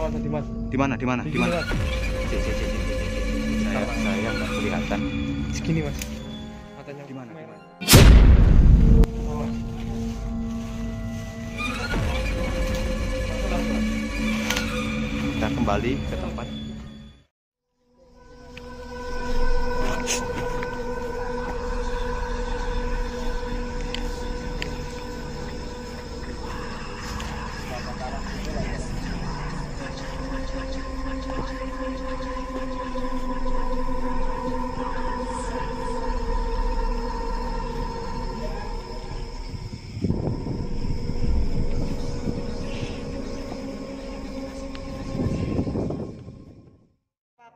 mana tadi Mas? Di mana? Di mana? Di mana? Mas. Saya nggak kelihatan. Segini Mas. Matanya Di mana? merah. Kita kembali ke tempat.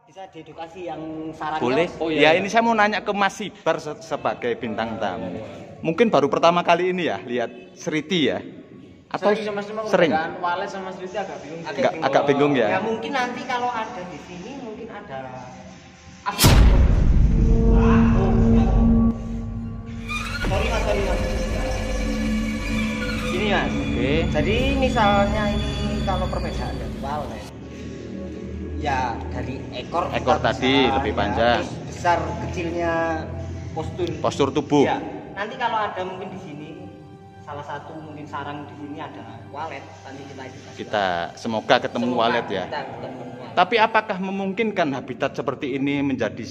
Bisa diedukasi yang sarangnya. Boleh? Oh, Ya iya, iya. ini saya mau nanya ke Mas Sibar sebagai bintang tamu. Mungkin baru pertama kali ini ya lihat Sriti ya? Atau sering? Walet sama Sriti agak bingung. Agak bingung ya? Ya mungkin nanti kalau ada di sini mungkin ada sorry mas. Gini mas. Oke. Jadi misalnya ini kalau perbedaan dari walet, ya dari ekor Tadi lebih panjang. terus besar kecilnya Postur tubuh. Ya, nanti kalau ada mungkin di sini salah satu mungkin sarang di sini ada walet, nanti kita edukasi. Kita semoga ketemu walet ya. Kita ketemu walet. Tapi apakah memungkinkan habitat seperti ini menjadi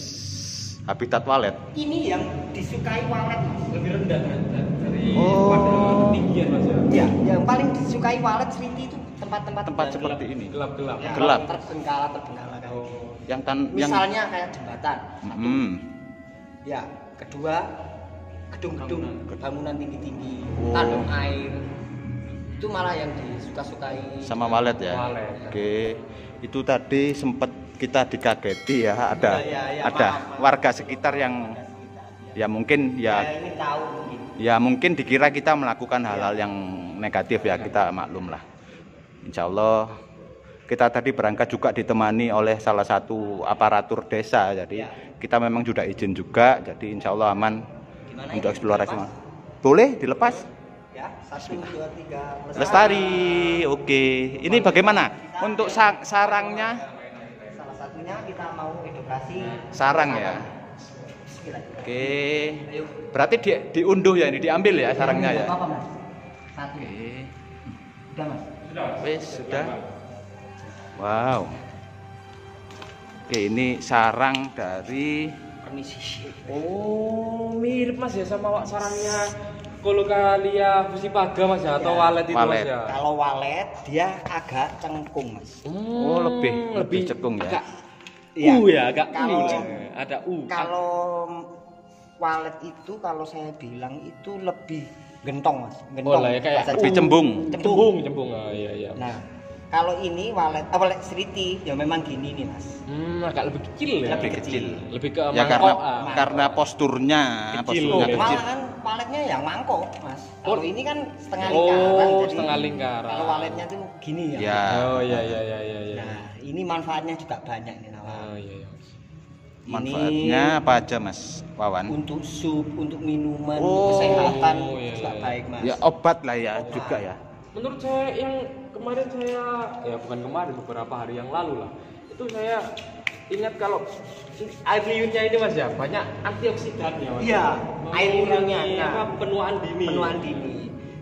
habitat walet? Ini yang disukai walet mas. Lebih rendah dari Oh. pada ketinggian Mas ya. Ya, yang paling disukai walet Sriti itu tempat-tempat Tempat yang seperti ini. Gelap-gelap. ya, gelap. terbengkalai kan. Oh. Yang Misalnya kayak jembatan. Satu. Ya, kedua gedung-gedung bangunan tinggi-tinggi, Oh. tandon air. Itu malah yang disukai sama walet ya. Walet. Oke. Itu tadi sempat kita dikageti ya, ada Ya, ada maaf. warga sekitar yang ya mungkin Ya, ya ini tahu mungkin. ya mungkin dikira kita melakukan hal-hal yang negatif ya, kita maklum lah. Insya Allah kita tadi berangkat juga ditemani oleh salah satu aparatur desa, jadi kita memang sudah izin juga, jadi insya Allah aman Gimana untuk ini? eksplorasi. Dilepas? Boleh dilepas? Ya, 1, 2, 3. Lestari, oke. Ini bagaimana untuk sarangnya? Salah satunya kita mau edukasi Sarang ya. Bismillah. Oke. Ayo. Berarti diunduh ya, ini diambil ya sarangnya ya. Apa mas? Satu. Oke. Udah mas. Wes sudah. Wow. Oke, ini sarang dari Permisi. Oh, mirip Mas ya sama sarangnya Colocalia fusipaga Mas ya, atau Ya. walet itu Walet. Mas ya. Kalau walet dia agak cengkung mas. Oh, lebih cekung ya. Agak Iya. ya, agak Kalau- lah. Ada Kalau walet itu kalau saya bilang itu lebih gentong mas. Gentong. Oh lah ya, kayak Bahasa lebih Jawa. cembung. cembung. Ah, iya iya. Nah, kalau ini walet Sriti ya memang gini nih mas. Agak lebih kecil ya. Lebih kecil. Lebih ke Ya mangkok. karena posturnya Kecil. posturnya Oh, kecil. Malah kan waletnya yang mangkok mas. Kalau ini kan setengah Oh, lingkaran. Jadi setengah lingkaran. Kalau waletnya tuh gini ya. Ya. Oh iya. Nah, ini manfaatnya juga banyak nih Nawa. Oh iya. Manfaatnya apa aja Mas Wawan? Untuk sup, untuk minuman, Oh. kesehatan Iya, juga iya. baik mas. Ya obat lah ya juga ya. Menurut saya yang kemarin saya bukan kemarin, beberapa hari yang lalu lah, itu saya ingat kalau air liurnya ini Mas ya banyak antioksidannya Mas. Iya, air liurnya. Mengurangi Nah, penuaan dini. penuaan dini.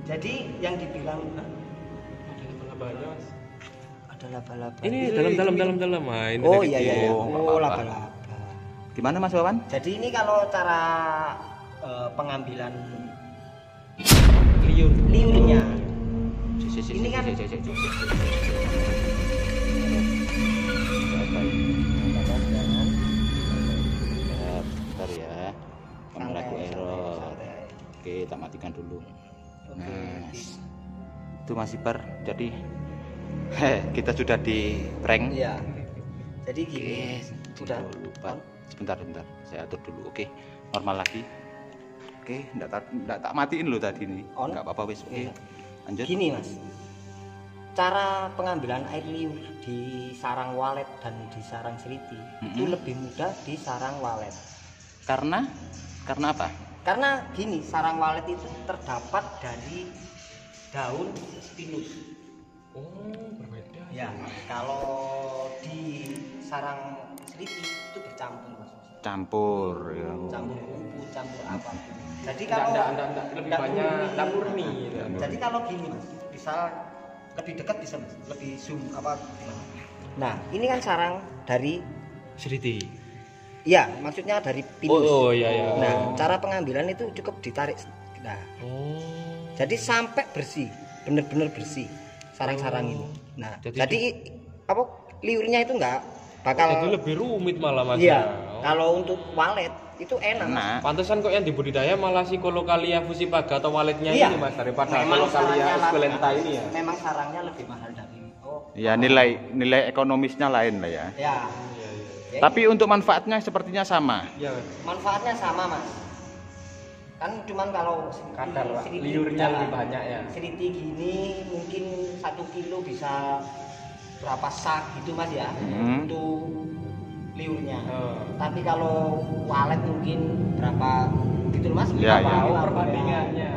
Jadi yang dibilang Ada laba-labanya Mas. ada laba-laba. Ini dalam. Ah, ini Oh dari iya kecil. iya. Oh, nggak Oh apa-apa. laba-laba. Gimana Mas Wawan? Jadi ini kalau cara pengambilan Liur. liurnya. Ini Ini kan- Bentar ya. Kameraku Santai, error. santai. Oke, tak matikan dulu. Oke. Nah, itu Mas Ibar. Jadi kita sudah di prank. Iya. Jadi gini, Oke, sudah lupa. Sebentar. Saya atur dulu. Oke, normal lagi. Oke, enggak tak matiin lo tadi nih. On. Enggak apa-apa wis. Oke. Iya. Lanjut. Gini mas, cara pengambilan air liur di sarang walet dan di sarang Sriti itu lebih mudah di sarang walet. Karena apa? Karena gini, sarang walet itu terdapat dari daun pinus. Oh, berbeda. Ya, Kalau di sarang seliti itu bercampur Mas. Campur ya. Campur kupu, campur apapun. Jadi Enggak, kalau lebih nggak banyak murni. enggak murni gitu. Jadi kalau gini Mas, misal lebih dekat bisa Mas, lebih zoom apa gimana? Nah, ini kan sarang dari Seriti. iya, maksudnya dari pinus. Oh, iya iya. Nah, cara pengambilan itu cukup ditarik. Nah, Oh. jadi sampai bersih, benar-benar bersih sarang-sarang ini. Nah, Jadi jadi apa liurnya itu enggak bakal Jadi lebih rumit malah Mas. iya. ya. Kalau untuk walet itu enak. Mas. Nah, Pantesan kok yang dibudidaya malah si Colocalia fusipaga atau waletnya Iya. ini Mas daripada Memang Colocalia sarangnya esculenta ini ya. Memang sarangnya lebih mahal dari ya nilai ekonomisnya lain lah ya. ya. Ya, Tapi untuk manfaatnya sepertinya sama. Iya. manfaatnya sama Mas. Kan cuman kalau Kadar Pak, seliti liurnya ya, lebih banyak ya. seliti gini mungkin 1 kilo bisa berapa sak gitu Mas ya untuk liurnya. Tapi kalau walet mungkin berapa gitu loh Mas? Ya, Berapa ya. kilo Perbandingannya.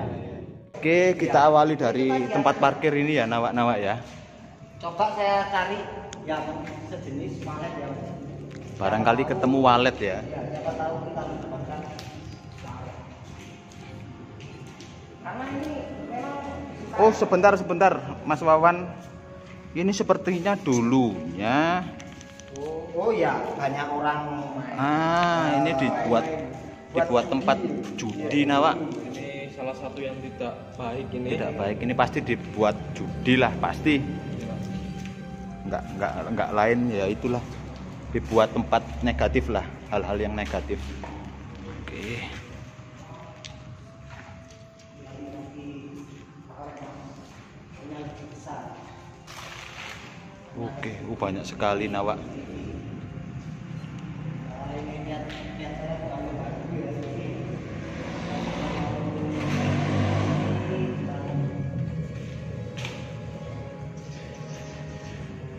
Oke, kita awali dari tempat parkir ini ya, nawak-nawak ya. Coba saya cari yang sejenis walet ya. Barangkali ketemu walet ya. Ya, siapa tahu kita mendapatkan walet. Karena ini memang Oh, sebentar, Mas Wawan. Ini sepertinya dulunya. oh ya, banyak orang Ini dibuat tempat judi, nawak. Ini salah satu yang tidak baik ini. Tidak baik, ini pasti dibuat judi lah, pasti. Enggak lain ya itulah. Dibuat tempat negatif lah, hal-hal yang negatif. Oke. Oke, banyak sekali nawak.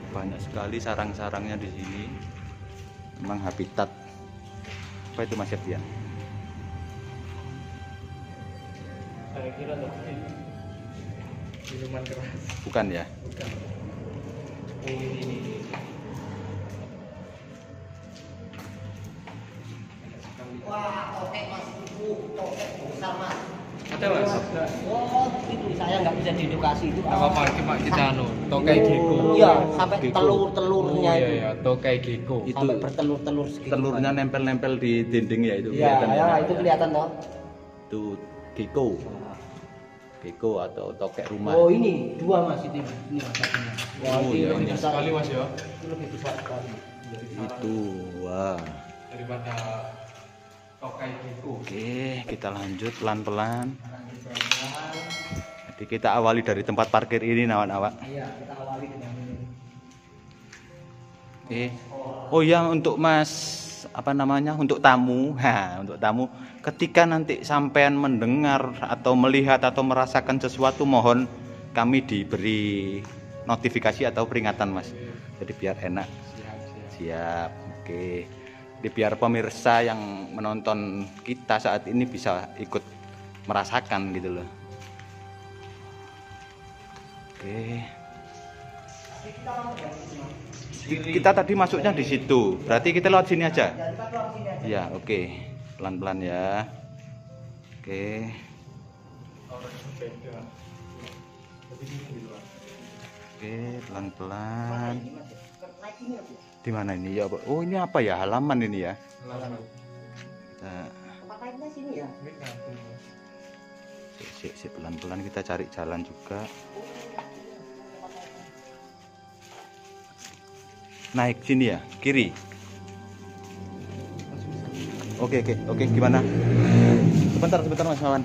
Banyak sekali sarang-sarangnya di sini. Memang habitat. Apa itu Mas Septian? Saya kira tadi minuman keras. Bukan ya? Bukan. Oh, ini. wah, tokek Mas, tokek besar Mas. Ada Mas. Oh, itu saya nggak bisa diedukasi itu. Apa apa kita tokai gecko. Iya, sampai Gecko. telur-telurnya Oh, itu. iya ya, tokai gecko. Itu Sampai bertelur-telur segitu. telurnya nempel-nempel di dinding ya itu Iya, kelihatan ya, ya? itu kelihatan toh. Itu gecko. Gecko atau tokek rumah. Oh, ini 2 Mas itu. Ini Mas satunya. Wah, Oh, ini iya, lebih ini. besar Sekali Mas ya. Itu lebih besar sekali. Itu, wah. Daripada tokai gecko. Oke, kita lanjut pelan-pelan. Jadi kita awali dari tempat parkir ini, nawak-nawak. Iya, kita awali dengan ini. Oke. Oh ya, untuk Mas apa namanya? Untuk tamu. Untuk tamu ketika nanti sampean mendengar atau melihat atau merasakan sesuatu, mohon kami diberi notifikasi atau peringatan, Mas. Jadi biar enak. Siap. Oke. Jadi biar pemirsa yang menonton kita saat ini bisa ikut merasakan gitu loh. Oke. Kita tadi masuknya di situ. Berarti kita lewat sini aja. Ya, oke. Pelan-pelan ya. Oke. Oke, pelan-pelan. Di mana ini ya? Oh, ini apa ya? Halaman ini ya. Kita Tempat naiknya sini ya. pelan-pelan kita cari jalan juga. Naik sini ya, kiri. Oke, gimana? Sebentar Mas Wawan.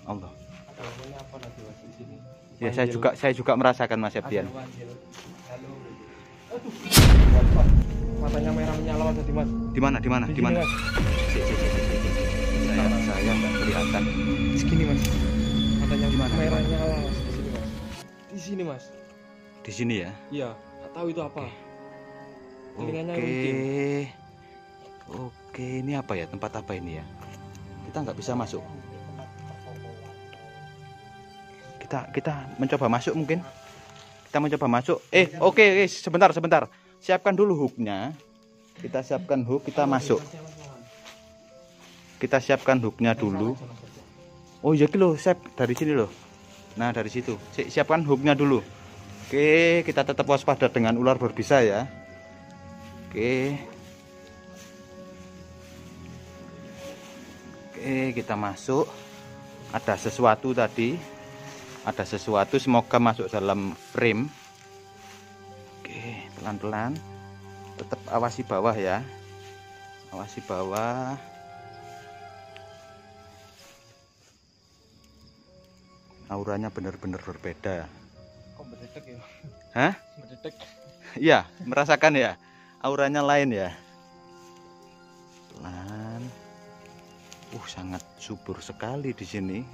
Allah. Ya, saya juga merasakan Mas Septian. Matanya merah menyala tadi Mas. Di mana? Mas. Saya nggak kelihatan. Segini Mas. Matanya Gimana? merah menyala Mas. Di sini Mas. Di sini ya. Iya, nggak tahu itu apa. Telinganya Oke. runcing. Oke, ini apa ya? Tempat apa ini ya? Kita nggak bisa masuk. Kita mencoba masuk mungkin. Kita mencoba masuk. Oke, sebentar. Siapkan dulu hooknya. Kita siapkan hook, kita masuk. Kita siapkan hooknya dulu. Oh iya loh, dari sini loh. Nah, dari situ. Siapkan hooknya dulu. Oke, kita tetap waspada dengan ular berbisa ya. Oke, kita masuk. Ada sesuatu tadi. Ada sesuatu, semoga masuk dalam frame. Oke, pelan-pelan. Tetap awasi bawah ya. Awasi bawah. Auranya benar-benar berbeda. Kok berdedek ya? Hah? Berdedek. Iya, merasakan ya. Auranya lain ya. Pelan. Sangat subur sekali di sini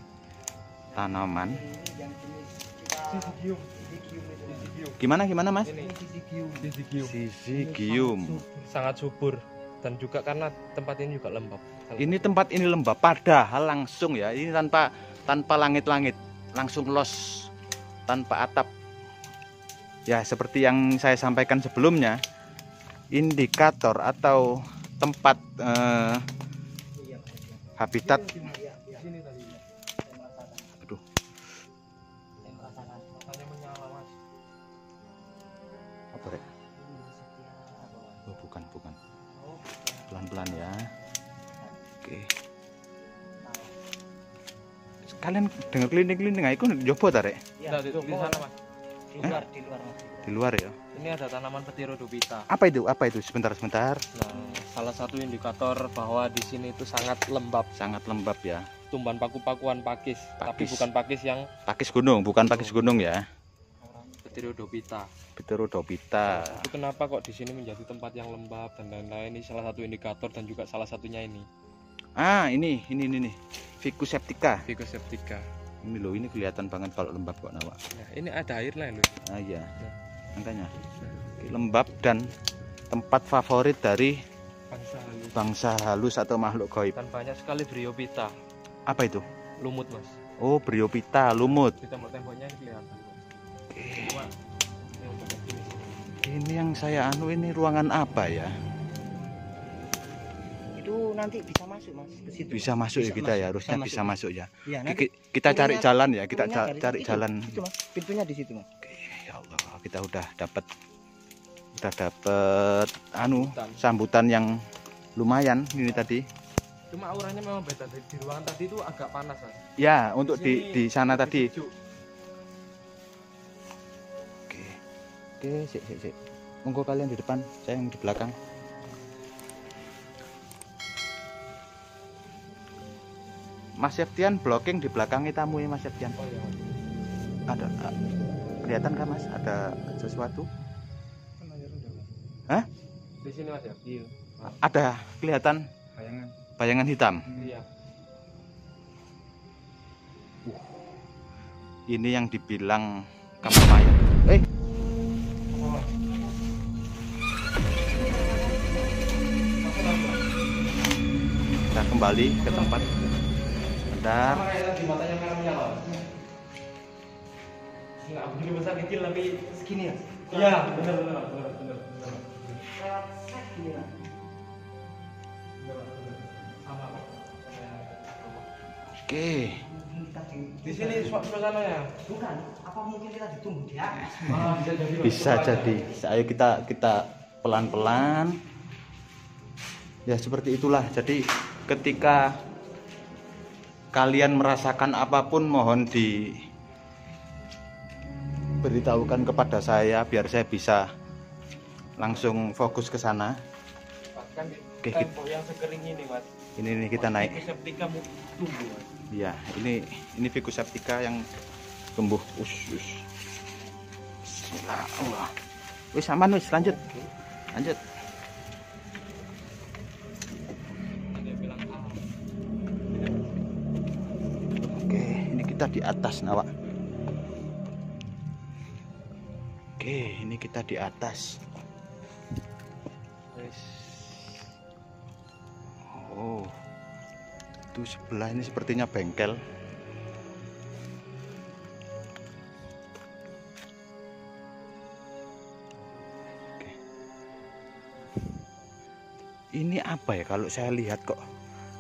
tanaman. Gimana Mas? Syzygium. Sangat subur dan juga karena tempat ini juga lembab. Ini tempat ini lembab, padahal langsung ya. Ini tanpa langit-langit, langsung los, tanpa atap. Ya, seperti yang saya sampaikan sebelumnya, indikator atau tempat habitat. Aduh. Apa rek? Oh, bukan. Pelan-pelan ya. Oke. Kalian dengar klinik-klinik itu nyoba ta rek? Iya, di sana Mas. Di luar Mas. Di luar ya. Ini ada tanaman Pterodobita. Apa itu? Sebentar. Nah, salah satu indikator bahwa di sini itu sangat lembab. Sangat lembab ya. Tumbuhan paku-pakuan pakis, tapi bukan pakis yang pakis gunung, bukan pakis gunung ya. Pterodobita. Pterodobita. Itu kenapa kok di sini menjadi tempat yang lembab dan lain-lain? Ini salah satu indikator dan juga salah satunya ini. Ini. Ficus septica. Ini loh, ini kelihatan banget kalau lembab kok Nawak. Nah, ini ada air lah loh. Ah iya. Makanya lembab dan tempat favorit dari bangsa halus atau makhluk gaib. Dan banyak sekali Bryophyta. Apa itu? Lumut Mas. Oh, Bryophyta, lumut. Di tembok-temboknya ini kelihatan. Ini yang saya ini ruangan apa ya? Itu nanti bisa masuk Mas ke situ. Bisa masuk ya kita ya, harusnya bisa masuk ya. Iya, Kita cari jalan ya, kita cari jalan. Itu Mas, pintunya di situ Mas. Oke, ya Allah, kita udah dapat sambutan yang lumayan ini tadi. Cuma auranya memang beda. Di ruangan tadi itu agak panas Mas. Ya, untuk di sana tadi. Oke, sik. Monggo kalian di depan, saya yang di belakang. Mas Septian blocking di belakangnya tamu ya Mas Septian. Oh iya. Ada kelihatan kan Mas? Ada sesuatu? Hah? Di sini Mas ya? Iya. Ada kelihatan bayangan hitam. Iya. Ini yang dibilang kamar mayat. Kita kembali ke tempat. Bentar. Di matanya merah menyala. Enggak begitu besar kecil tapi segini ya. Iya, benar. Oke. Di sini suasananya. Bukan, apa mungkin kita ditunggu di atas? Bisa jadi. Ayo kita pelan-pelan. Ya seperti itulah. Jadi ketika kalian merasakan apapun, mohon diberitahukan kepada saya biar saya bisa langsung fokus ke sana. Bahkan di Oke, tembok yang sekering ini Mas. Ini kita naik. Septika tumbuh Mas. Iya, ini Ficus septica yang tumbuh. Bismillah. Wis aman wis, lanjut. Oke, ini kita di atas Nawak. Oke, ini kita di atas. Oh, itu sebelah ini sepertinya bengkel. Ini apa ya, kalau saya lihat kok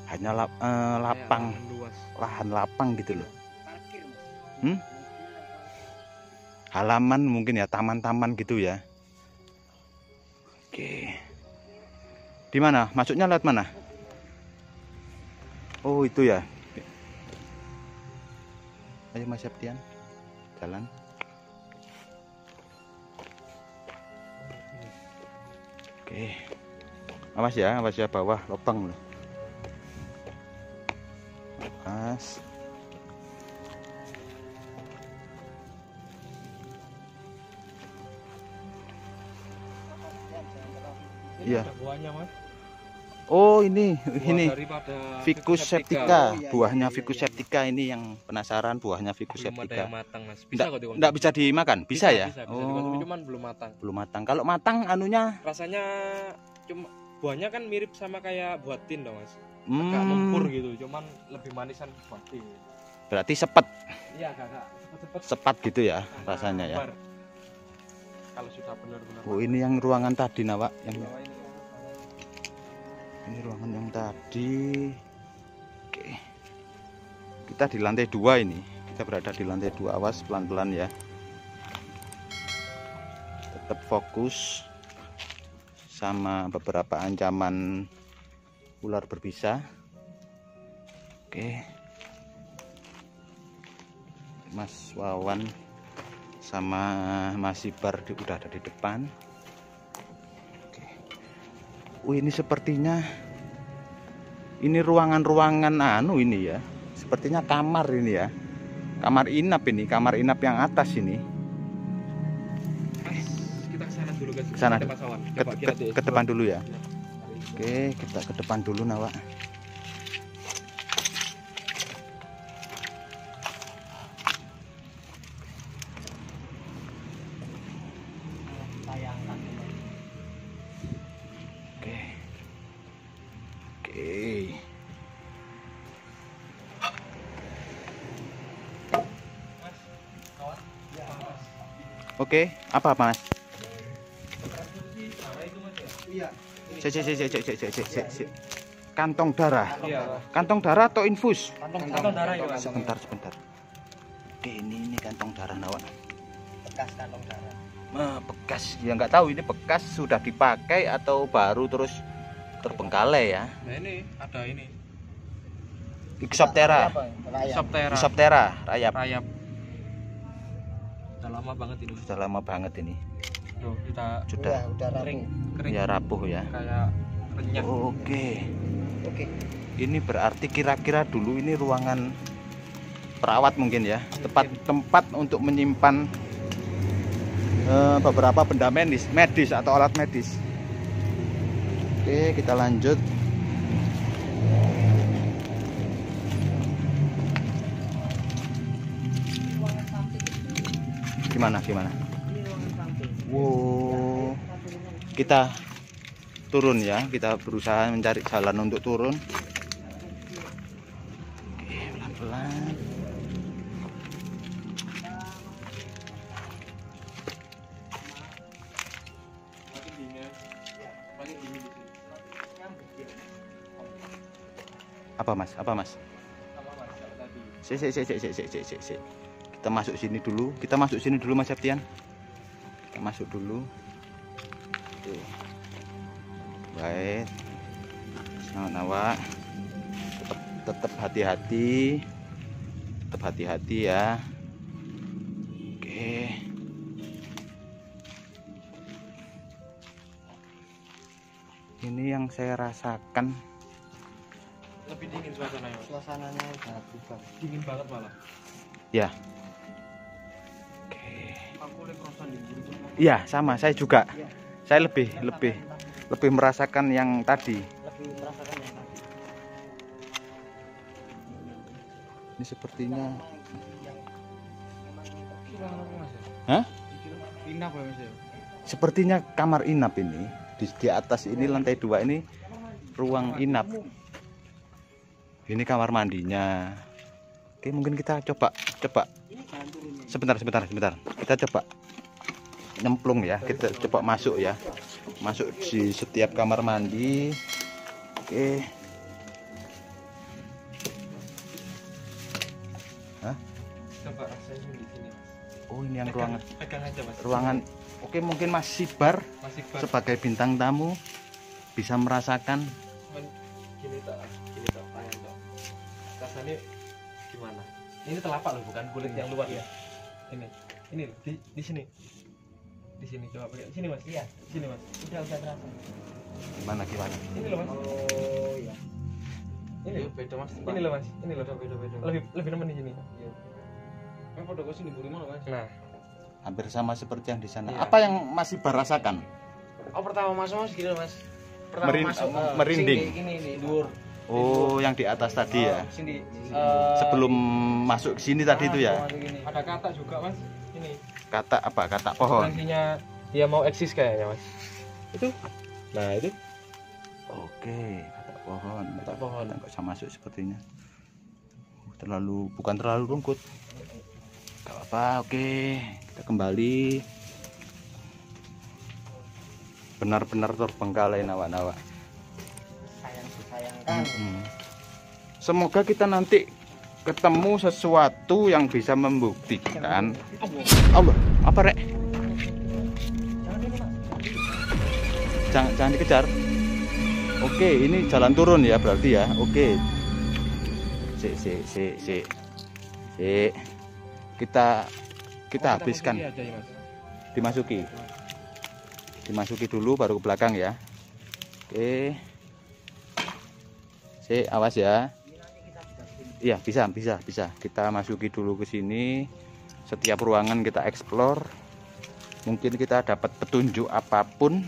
hanya lapang, lahan lapang gitu loh. Parkir, Mas. Halaman mungkin ya, taman-taman gitu ya. Oke. Di mana? Masuknya lewat mana? Oh, itu ya. Ayo Mas Septian, jalan. Oke. Awas ya bawah lubang loh. Awas. Iya. Buahnya, Mas. Oh, ini Daripada Ficus septica. Buahnya Ficus septica ini yang penasaran, buahnya Ficus belum ada septica. yang matang, Mas. Bisa kok dikonsumsi. Enggak bisa dimakan? Bisa ya? Bisa Oh, dikonsumsi, cuman belum matang. belum matang. Kalau matang anunya Rasanya cuma buahnya kan mirip sama kayak buah tin dong, Mas. Agak lumpur gitu, cuman lebih manisan buah tin. berarti sepet. Iya, Kakak. Cepet-cepet Sepat gitu ya rasanya ya. Kalau sudah benar-benar. Oh, ini yang ruangan tadi, Nawak. Yang Bawah ini. ini ruangan yang tadi. Oke. Kita di lantai 2 ini. Kita berada di lantai 2. Awas pelan-pelan ya. Tetap fokus sama beberapa ancaman ular berbisa. Oke. Mas Wawan sama Mas Ibar udah ada di depan. Ini sepertinya ini ruangan-ruangan anu ini ya. Sepertinya kamar ini ya. Kamar inap ini, kamar inap yang atas ini. Mas, kita ke sana dulu, guys. Ke sana. Mas Wawan. Ke, Coba ke, kita ke depan dulu ya. Ya. Oke, kita ke depan dulu, Nawak. Oke. Oke. Oke, apa Mas? Iya. Cek. Kantong darah. Iya. Kantong darah atau infus? Kantong darah itu, Mas. Sebentar. Oke, ini kantong darah, Nawak. Bekas kantong darah. Bekas, ya nggak tahu ini bekas sudah dipakai atau baru terus terbengkalai ya. Nah, ini ada ini. Ixoptera. Rayap. Ixoptera, rayap. Rayap. Udah lama banget ini. Sudah lama banget ini. Tuh, kita Sudah Udah kering, rapuh. ya rapuh ya. kayak renyah. Oke. Oke. Ini berarti kira-kira dulu ini ruangan perawat mungkin ya. Tempat untuk menyimpan beberapa benda medis atau alat medis. Oke, kita lanjut. Gimana? Wow. Kita turun ya. Kita berusaha mencari jalan untuk turun. Oke, pelan-pelan. Apa mas? Sik. Kita masuk sini dulu Mas Septian. Kita masuk dulu. Oke. Baik. Nawak. Tetap hati-hati. Tetap hati-hati ya. Oke. Ini yang saya rasakan. Lebih dingin suasananya. Suasananya udah berubah. Dingin banget malah. Ya. Oke. Aku lihat kosan di sini. Iya, sama. Saya juga. Saya lebih merasakan yang tadi. Lebih merasakan yang tadi. Ini sepertinya. Hah? Hah? Inap ya, Mas ya? Sepertinya kamar inap ini. Di atas ini lantai 2 ini ruang inap. Ini kamar mandinya. Oke, mungkin kita coba. Sebentar. Kita coba nyemplung ya. Kita coba masuk ya. Masuk di setiap kamar mandi. Oke. Hah? Coba rasain di sini mas. Oh ini yang ruangan. Pegang aja mas. Ruangan. Oke mungkin Mas Sibar Mas Iqbal. sebagai bintang tamu bisa merasakan. Gini tak tangan tak. Rasanya gimana? Ini telapak loh, bukan kulit yang luar ya. Ini di sini. Di sini coba pakai. Sini mas. Iya. Sini mas. Udah terasa. Gimana? Ini loh mas. Oh iya. Ini loh beda mas. Ini loh mas. Ini loh beda. Lebih nemen di sini. Iya. Apa udah sini buri mana mas? Nah. Hampir sama seperti yang di sana. Iya. Apa yang Mas Sibar rasakan? Oh pertama masuk gini loh mas. Pertama masuk merinding. Sini di dhuwur. Oh, yang di atas tadi ya. Sini. Sebelum masuk ke sini tadi itu ya. Ada kata juga mas. Ini. Kata apa? Kata pohon. Potensinya dia mau eksis kayaknya mas. Itu. Nah itu. Oke, kata pohon. Kata pohon. Nggak bisa masuk sepertinya. Bukan terlalu rumput. Gak apa-apa. Oke, kita kembali. Benar-benar terbengkalai nawa-nawa. Sayang-sayangkan. Semoga kita nanti ketemu sesuatu yang bisa membuktikan. Allah, apa rek? Jangan dikejar. Oke, ini jalan turun ya berarti ya. Oke. Si. Kita habiskan. Dimasuki dulu baru ke belakang ya. Oke. Awas ya. Iya, bisa. Kita masuki dulu ke sini. Setiap ruangan kita explore. Mungkin kita dapat petunjuk apapun.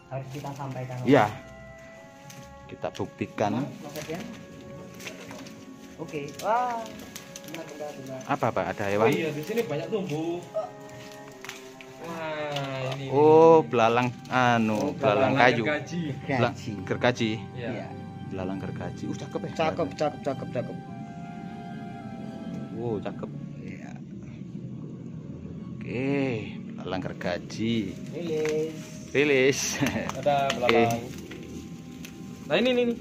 Harus kita sampaikan. Iya. Kita buktikan. Oke. Wah. Benar. Apa Pak? Ada Oh hewan? iya, di sini banyak tumbuh. Wah, ini. Oh, belalang belalang kayu. Gergaji. Iya. Belalang gergaji. Cakep ya. Cakep. Wow, cakep. Iya. Oke, belalang gergaji. Rilis. Ada belalang. Nah, ini.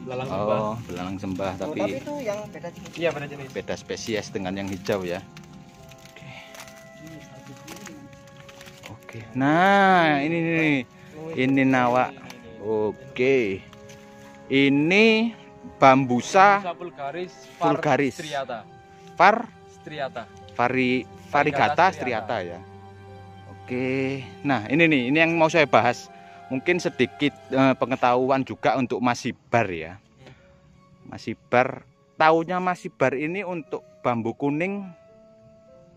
Belalang sembah. Oh, belalang sembah tapi itu yang beda jenis. Iya, beda jenis. beda spesies dengan yang hijau ya. Oke. Nah, ini nawa. Oke. Ini bambusa vulgaris. Striata. Variegata striata ya. Oke. Nah, ini yang mau saya bahas. Mungkin sedikit pengetahuan juga untuk Mas Sibar ya. Mas Sibar, taunya Mas Sibar ini untuk bambu kuning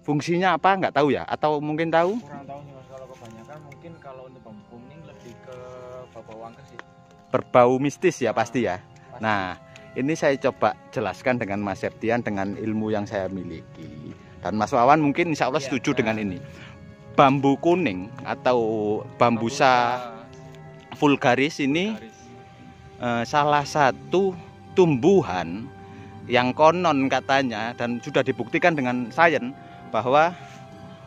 fungsinya apa nggak tahu ya? Atau mungkin tahu? Kurang tahu nih Mas, kalau kebanyakan mungkin kalau untuk bambu kuning lebih ke bau angker sih. Berbau mistis ya pasti ya. Nah, ini saya coba jelaskan dengan Mas Septian dengan ilmu yang saya miliki. Dan Mas Wawan mungkin insya Allah setuju dengan ini. Bambu kuning atau bambusa vulgaris ini salah satu tumbuhan yang konon katanya dan sudah dibuktikan dengan sains bahwa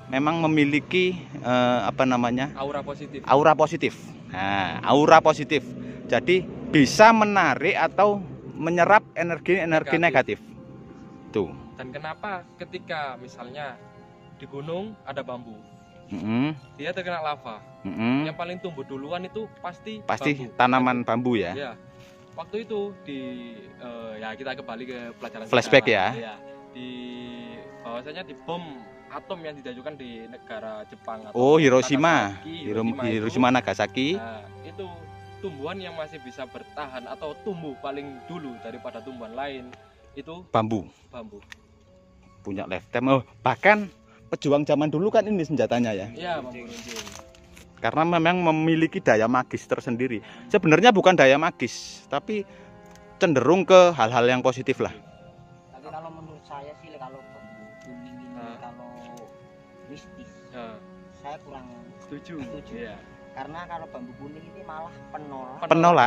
memang memiliki aura positif. Nah, aura positif. Jadi bisa menarik atau menyerap energi negatif. Tuh. Dan kenapa ketika misalnya di gunung ada bambu, dia terkena lava, yang paling tumbuh duluan itu pasti bambu. Tanaman bambu ya. Ya. Waktu itu ya kita kembali ke pelajaran flashback sejarah. ya. Di bahwasanya di bom atom yang didajukan di negara Jepang atau Hiroshima Nagasaki. Nah, itu tumbuhan yang masih bisa bertahan atau tumbuh paling dulu daripada tumbuhan lain itu bambu. Punya lifetime. Bahkan pejuang zaman dulu kan ini senjatanya ya. Iya, bambu runcing. Karena memang memiliki daya magis tersendiri. Sebenarnya bukan daya magis, tapi cenderung ke hal-hal yang positif lah. Tapi kalau menurut saya sih kalau bambu kuning ini kalau mistis, saya kurang setuju. Iya. Karena kalau bambu kuning ini malah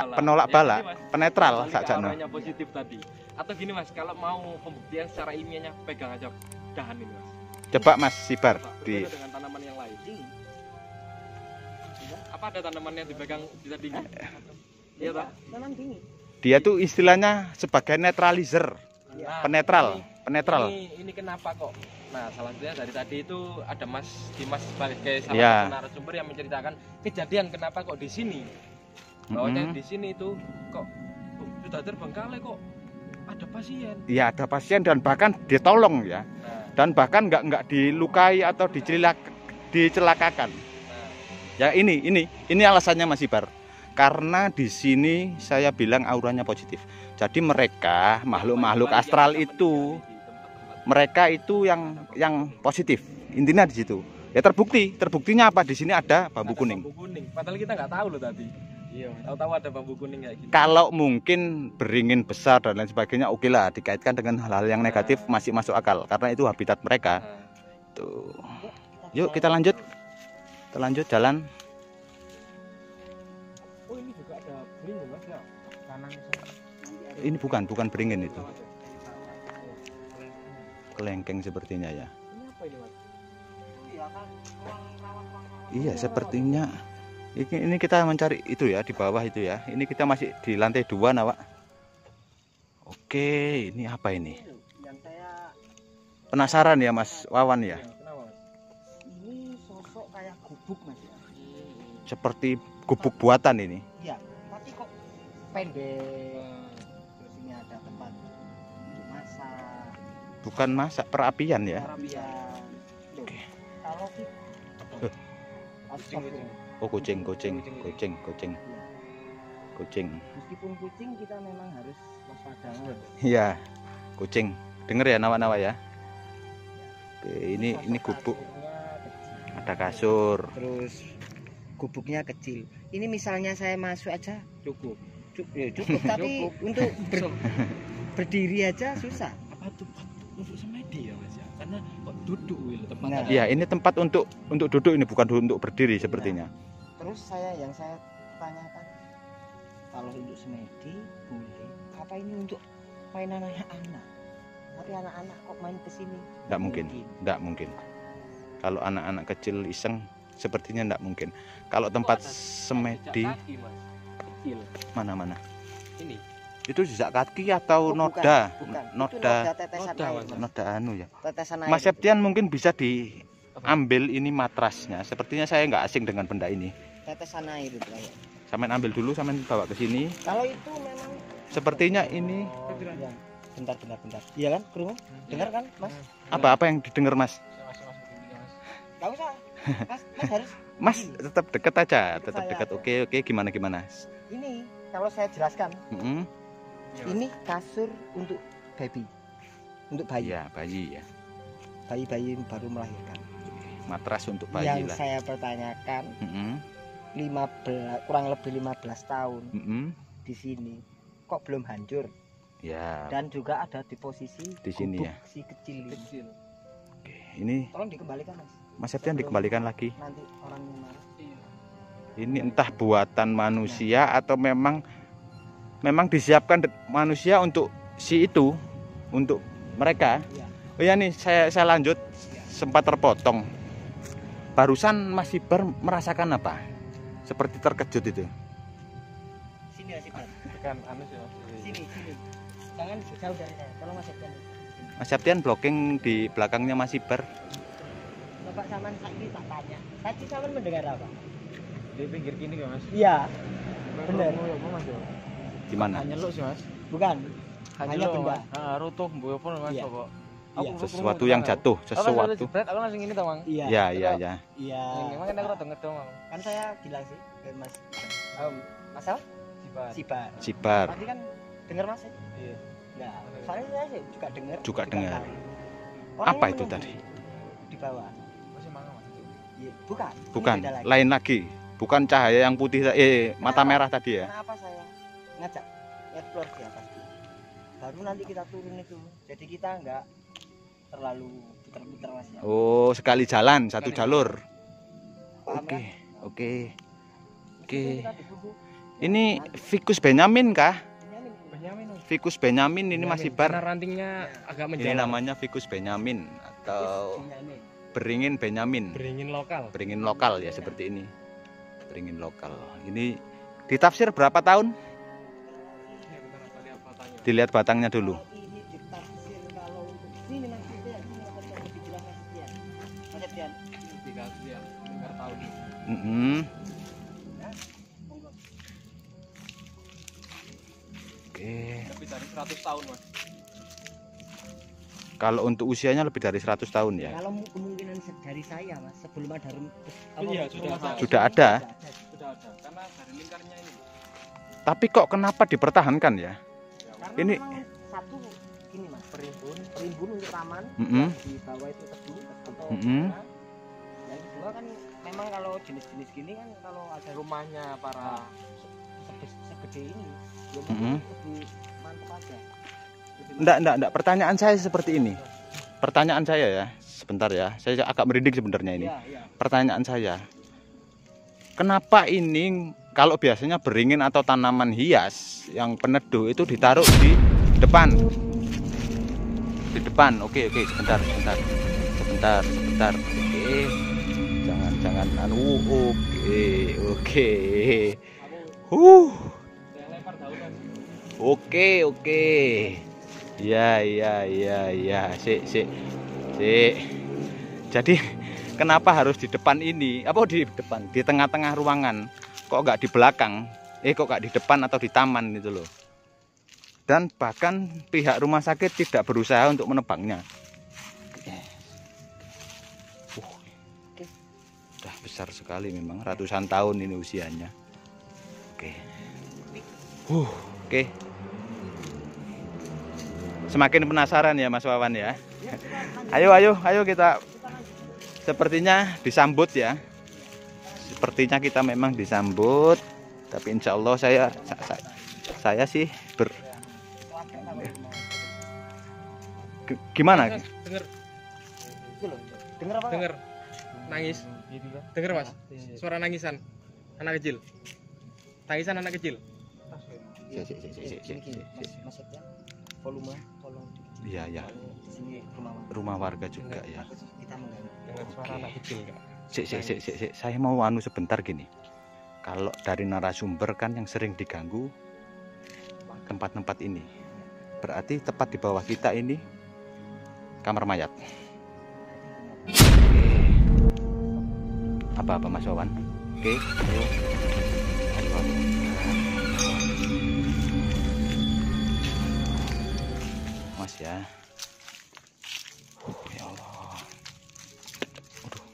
penolak bala, penetral saja. Namanya positif tadi. Atau gini Mas, kalau mau pembuktian secara ilmiahnya pegang aja dahan ini Mas. Coba Mas Sibar berbeda dengan tanaman yang lain. Apa ada tanaman yang dipegang bisa dingin? Iya toh? Memang dingin. Dia tuh istilahnya sebagai netralizer, Nah, penetral. Ini kenapa kok? Nah, salah satunya dari tadi itu ada Mas Dimas sebagai salah Iya. satu narasumber yang menceritakan kejadian kenapa kok di sini. Bahwanya di sini itu kok sudah terbengkalai kok ada pasien. Iya, ada pasien dan bahkan ditolong ya. Nah, Dan bahkan nggak dilukai atau dicelakakan. nah, Ya ini alasannya Mas Ibar. Karena di sini saya bilang auranya positif. Jadi mereka makhluk-makhluk astral itu, mereka itu yang positif. Intinya di situ. Ya terbuktinya apa? Di sini ada bambu kuning. Bambu kuning. Padahal kita nggak tahu loh tadi. Iya, tahu-tahu ada bambu kuning kayak gini. Kalau mungkin beringin besar dan lain sebagainya, oke lah, dikaitkan dengan hal-hal yang negatif masih masuk akal karena itu habitat mereka. Nah, Tuh. Yuk kita lanjut. Kita lanjut jalan. oh ini juga ada beringin Mas ya. Kanan sana. Ini bukan beringin itu. Kelengkeng sepertinya ya. Ini apa ini Mas? Iya kan, ruang-ruang. Iya, sepertinya ini kita mencari itu ya di bawah itu ya. Ini kita masih di lantai 2 nah, Pak. Oke, ini apa ini? Yang saya Penasaran ya Mas Wawan ya. Kenapa Mas? ini sosok kayak gubuk Mas ya. Seperti gubuk buatan ini. Iya, tapi kok pendek. Terus ini ada tempat untuk masak. Bukan masak, perapian ya. Arabian. Oke. Kalau sih Kucing. Oh, kucing. Meskipun kucing kita memang harus waspada. Iya, kucing. Dengar ya nawa-nawa ya. Oke, ini gubuk. Ada kasur. Terus gubuknya kecil. Ini misalnya saya masuk aja Cukup. cukup tapi untuk berdiri aja susah. Apa tuh untuk semedi ya Mas ya? Karena kok duduk tempat. Nah. Iya, ini tempat untuk duduk, ini bukan untuk berdiri sepertinya. Terus yang saya tanyakan, kalau untuk semedi boleh, apa ini untuk mainan anak-anak? Tapi anak-anak kok main ke sini? Enggak mungkin. Kalau anak-anak kecil iseng sepertinya enggak mungkin. Kalau tempat semedi Kaki, Mas. Kecil. mana? Ini. Itu jejak kaki atau Oh, noda? bukan. Itu Noda tetesan Noda, air, Mas. Mas. noda anu ya. Tetesan air. Mas Septian mungkin bisa diambil ini matrasnya. Sepertinya saya nggak asing dengan benda ini. Tetesan air itu kayak. Sampean ambil dulu, sampean bawa ke sini. Kalau itu memang Sepertinya ini ya. Bentar. Iya kan, ke rumah? Dengar kan, Mas? apa yang didengar Mas? Enggak usah. Mas harus Mas tetap deket aja, tetap Saya dekat. aja. Oke, gimana? ini kalau saya jelaskan, Mm-mm. ini kasur untuk baby. Untuk bayi. Iya, bayi ya. Bayi baru melahirkan. Matras untuk bayi Yang lah. saya pertanyakan, Mm-mm. 15 kurang lebih 15 tahun Mm-mm. di sini kok belum hancur Ya, dan juga ada di posisi Di sini gubuk ya. si kecil ini. Kecil. oke. Ini Tolong dikembalikan, Mas. Mas Septian dikembalikan lagi. Nanti orangnya marah. Iya. Ini entah buatan manusia atau memang disiapkan manusia untuk si itu, untuk mereka. Iya. Oh ya nih, saya lanjut, sempat terpotong. Barusan Mas Ibar merasakan apa? Seperti terkejut itu. Sini Mas Iban. Kan anu sih Mas. Sini. Jangan jauh dari saya. Tolong Mas Iban. Mas Septian blocking di belakangnya Mas Ibar. Bapak Saman saiki tak tanya. Tadi Saman mendengar apa? Di pinggir kini kan Mas. Iya. Bener. Gimana? Hanya lu sih Mas. Bukan. Hanya Hanya lu benda. Mas. Rutuh mboyo pun Mas Iya. kok. Iya. Sesuatu yang jatuh, sesuatu. Jebret aku langsung ini tau Mang. Iya. Ya. Iya. Memang kan aku rada ngedong Mang. Kan saya bilang sih ke Mas. Mas apa? Sibar. Sibar. Sibar. Tadi kan dengar Mas ya? Iya. Nah, soalnya saya sih juga dengar. Juga dengar. kali. Orangnya Apa itu menunggu tadi? Di bawah. Masih mana Mas? Iya, bukan. Ini Bukan, beda lagi. lain lagi. Bukan cahaya yang putih, mata Kenapa? merah tadi ya. Kenapa saya ngajak explore di atas dulu? Baru nanti kita turun itu. Jadi kita enggak terlalu putar-putar Mas ya. Oh, sekali jalan, satu jalur. Paham Oke, kan? oke. Oke. Meskipun kita ditunggu, Ini Vicus Benyamin kah? Benyamin. Vicus Benyamin ini Mas Karena Ibar. rantingnya agak menjauh. Ini namanya Vicus Benyamin atau Benyamin. beringin Benyamin. beringin lokal. Beringin lokal ya seperti ini. Beringin lokal. Ini Ditafsir berapa tahun? Ini bentar, apa lihat batangnya. Dilihat batangnya dulu. Ini ditafsir kalau untuk ini maksudnya ini akan lebih jelas maksudnya. Maksudnya 3 ya, dengar tahun. Mm-mm. Oke. Lebih dari 100 tahun, Mas. Kalau untuk usianya lebih dari 100 tahun ya. kalau kemungkinan dari saya mas sebelum ada Iya, sudah ada. Sudah ada. Sudah ada, karena dari lingkarnya ini. Tapi kok kenapa dipertahankan ya? Karena Ini- memang satu ini mas perimbun untuk taman Mm-mm. di bawah itu tebu atau Mm-mm. apa. Yang kedua kan memang kalau jenis-jenis gini kan kalau ada Rumahnya para segede ini Mm-mm. lebih mantap aja. Enggak. Pertanyaan saya seperti ini. Pertanyaan saya ya, sebentar ya. Saya agak merinding sebenarnya ini. Iya. Pertanyaan saya. Kenapa ini kalau biasanya beringin atau tanaman hias yang peneduh itu ditaruh di depan? Di depan. Oke, sebentar. Oke. Jangan anu. Oke. saya lempar daun, Mas. Oke. Ya. Sik. Jadi kenapa harus di depan ini? Apa di depan? Di tengah-tengah ruangan. Kok nggak di belakang? Kok nggak di depan atau di taman gitu loh. Dan bahkan pihak rumah sakit tidak berusaha untuk menebangnya. Udah besar sekali memang, ratusan tahun ini usianya. Oke. Semakin penasaran ya Mas Wawan ya. Ayo kita sepertinya disambut ya. Sepertinya kita memang disambut. Tapi insya Allah saya sih gimana? Dengar apa? Dengar nangis. Dengar, Mas. Suara nangisan anak kecil. Tangisan anak kecil. Maksudnya volume tolong Iya. di sini Rumah warga juga ya. kita mengganggu. Dengar suara anak kecil enggak? Sik. Saya mau anu sebentar gini. Kalau dari narasumber kan yang sering diganggu tempat-tempat ini. Berarti tepat di bawah kita ini kamar mayat. Apa Mas Wawan? Oke, ayo. Mas ya. Ya Allah. Aduh.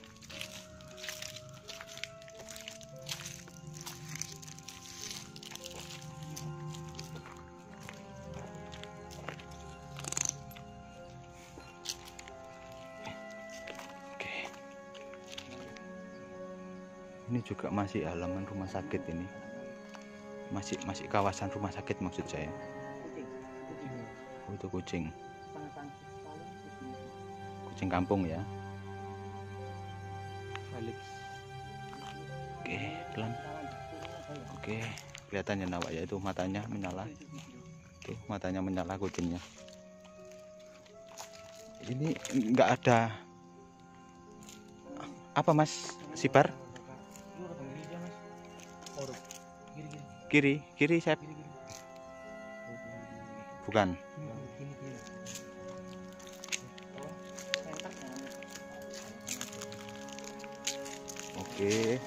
Oke. Ini juga masih halaman rumah sakit ini. Masih kawasan rumah sakit maksud saya. Oh, itu kucing. Kucing kampung ya. Felix. Oke, pelan. Oke, kelihatannya Nawak ya, itu matanya menyala. Tuh, matanya menyala kucingnya. Ini enggak ada apa Mas Sibar? Kiri saya bukan. Oke.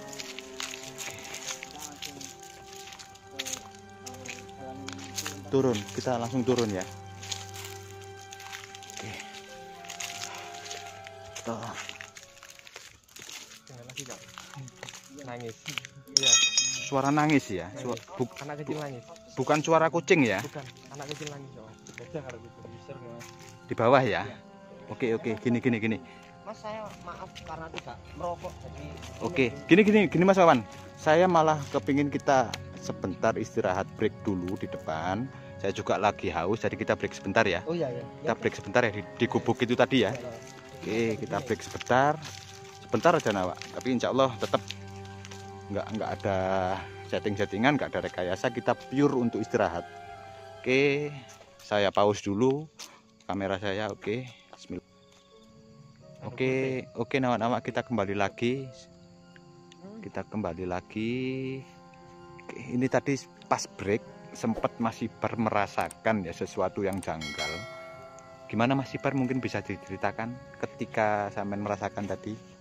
Turun, kita langsung turun ya. Oke. Kita Dengar lagi, Kak. Nangis. Iya, suara nangis ya. anak kecil nangis. Bukan suara kucing ya. Bukan, anak kecil nangis, Mas. Beda kalau gitu. Besar, Mas. Di bawah ya. Oke, gini. Mas saya maaf karena tidak merokok jadi Oke, gini Mas Wawan. Saya malah kepingin kita sebentar istirahat, break dulu di depan. Saya juga lagi haus, jadi kita break sebentar ya. Oh iya. Kita break sebentar ya di gubuk itu tadi ya. Oke, kita break sebentar aja Nawak. Tapi insya Allah tetap nggak ada settingan, nggak ada rekayasa. Kita pure untuk istirahat. Oke, saya pause dulu kamera saya. Oke, Bismillah. Oke, Nawak kita kembali lagi. ini tadi pas break sempat Mas Ibar merasakan ya sesuatu yang janggal. Gimana Mas Ibar, mungkin bisa diceritakan ketika sampean merasakan tadi?